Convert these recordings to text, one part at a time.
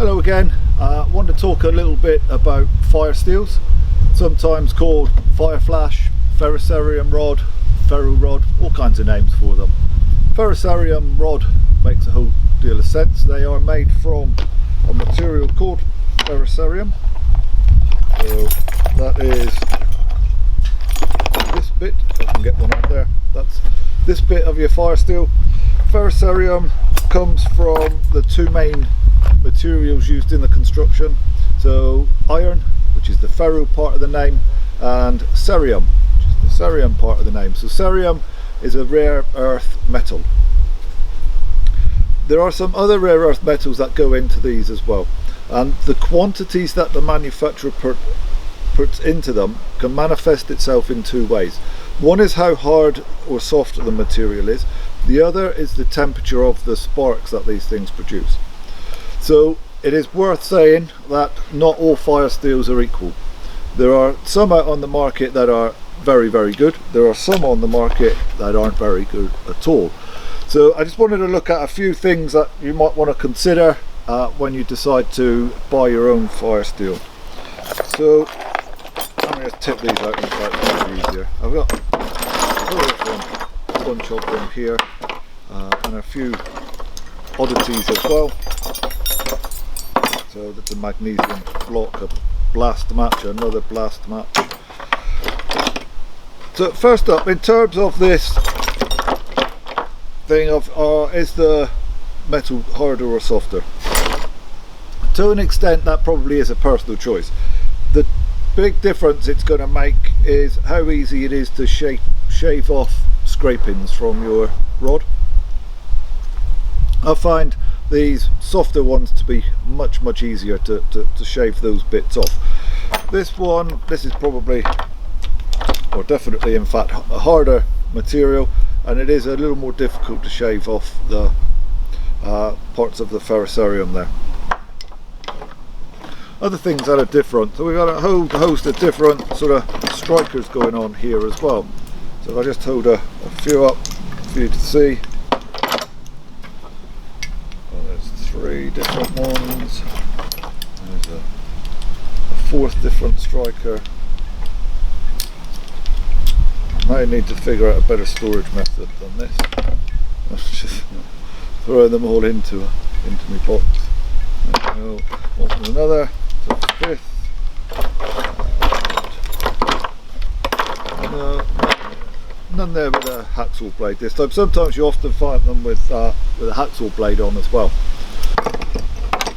Hello again. I want to talk a little bit about fire steels, sometimes called fire flash, ferrocerium rod, ferro rod, all kinds of names for them. Ferrocerium rod makes a whole deal of sense. They are made from a material called ferrocerium. So that is this bit, if I can get one up there, that's this bit of your fire steel. Ferrocerium comes from the two main materials used in the construction, so iron, which is the ferro part of the name, and cerium, which is the cerium part of the name. So cerium is a rare earth metal. There are some other rare earth metals that go into these as well, and the quantities that the manufacturer puts into them can manifest itself in two ways. One is how hard or soft the material is, the other is the temperature of the sparks that these things produce. So it is worth saying that not all fire steels are equal. There are some out on the market that are very, very good. There are some on the market that aren't very good at all. So I just wanted to look at a few things that you might want to consider when you decide to buy your own fire steel. So I'm going to tip these out and make it easier. I've got a bunch of them here and a few oddities as well. So that's a magnesium block, a blast match, another blast match. So first up, in terms of this thing of is the metal harder or softer? To an extent that probably is a personal choice. The big difference it's going to make is how easy it is to shave off scrapings from your rod. I find these softer ones to be much easier to shave those bits off. This one, this is probably, or definitely in fact, a harder material, and it is a little more difficult to shave off the parts of the ferrocerium there. Other things that are different, so we've got a whole host of different sort of strikers going on here as well. So I just hold a few up for you to see. Three different ones. There's a fourth different striker. I might need to figure out a better storage method than this. I'm just throwing them all into my box. There we go. Open another. So fifth. None there with a hacksaw blade this time. Sometimes you often find them with a hacksaw blade on as well.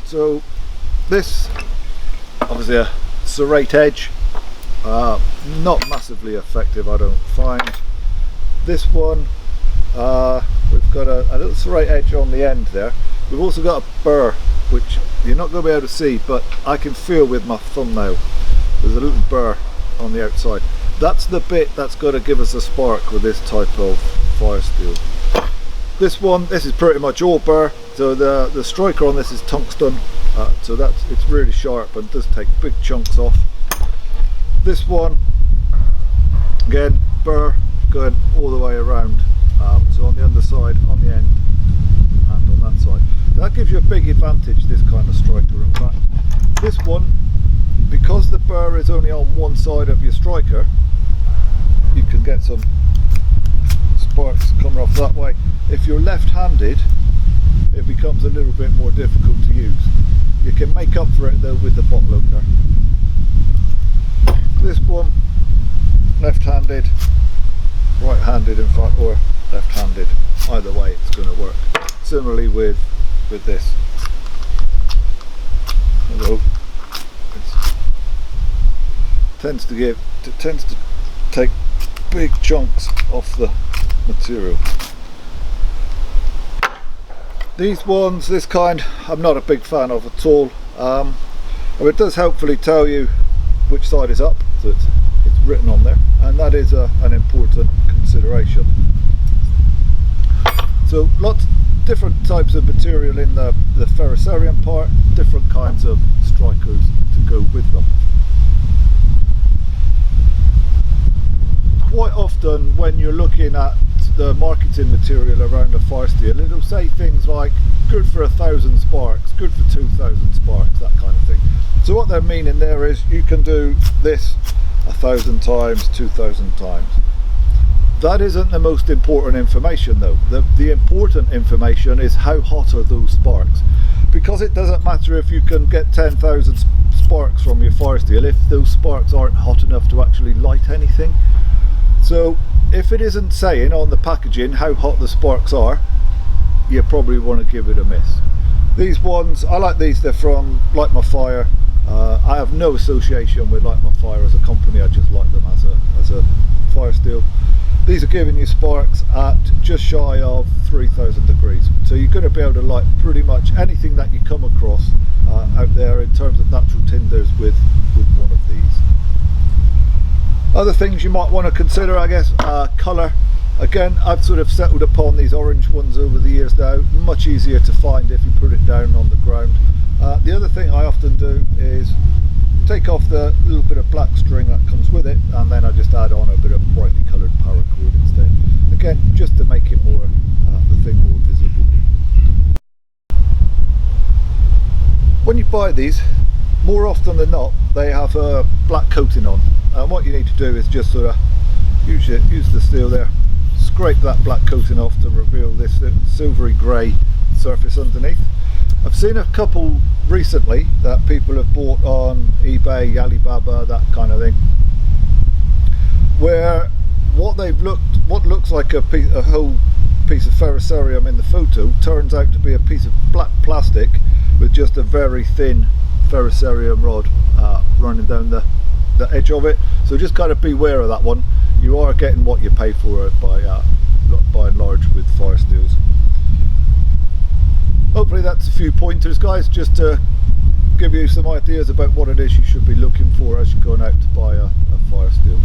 So this, obviously a serrate edge, not massively effective I don't find. This one, we've got a little serrate edge on the end there. We've also got a burr, which you're not going to be able to see, but I can feel with my thumbnail. There's a little burr on the outside. That's the bit that's going to give us a spark with this type of fire steel. This one, this is pretty much all burr. So the striker on this is tungsten, so it's really sharp and does take big chunks off. This one, again, burr going all the way around, so on the underside, on the end, and on that side. That gives you a big advantage, this kind of striker in fact. This one, because the burr is only on one side of your striker, you can get some sparks coming off that way. If you're left-handed, it becomes a little bit more difficult to use. You can make up for it though with the bottle opener. This one, left-handed, right-handed in fact, or left-handed. Either way it's going to work. Similarly with this. Although it tends to take big chunks off the material. These ones, this kind, I'm not a big fan of at all. It does helpfully tell you which side is up, so it's written on there, and that is an important consideration. So lots different types of material in the ferrocerium part, different kinds of strikers to go with them. Quite often when you're looking at the marketing material around a fire steel, it'll say things like good for 1,000 sparks, good for 2,000 sparks, that kind of thing. So what they're meaning there is you can do this 1,000 times, 2,000 times. That isn't the most important information though. The important information is how hot are those sparks, because it doesn't matter if you can get 10,000 sparks from your fire steel if those sparks aren't hot enough to actually light anything. So if it isn't saying on the packaging how hot the sparks are, you probably want to give it a miss. These ones, I like these, they're from Light My Fire. I have no association with Light My Fire as a company, I just like them as a fire steel. These are giving you sparks at just shy of 3,000 degrees. So you're going to be able to light pretty much anything that you come across out there in terms of natural tinders with one of these. Other things you might want to consider, I guess, colour. Again, I've sort of settled upon these orange ones over the years now. Much easier to find if you put it down on the ground. The other thing I often do is take off the little bit of black string that comes with it, and then I just add on a bit of brightly coloured paracord instead. Again, just to make it more, the thing more visible. When you buy these, more often than not, they have a black coating on. And what you need to do is just sort of use the steel there, scrape that black coating off to reveal this silvery grey surface underneath. I've seen a couple recently that people have bought on eBay, Alibaba, that kind of thing, where what looks like a whole piece of ferrocerium in the photo turns out to be a piece of black plastic with just a very thin ferrocerium rod running down the edge of it. So just kind of beware of that one. You are getting what you pay for it by and large with fire steels. Hopefully that's a few pointers, guys, just to give you some ideas about what it is you should be looking for as you're going out to buy a fire steel.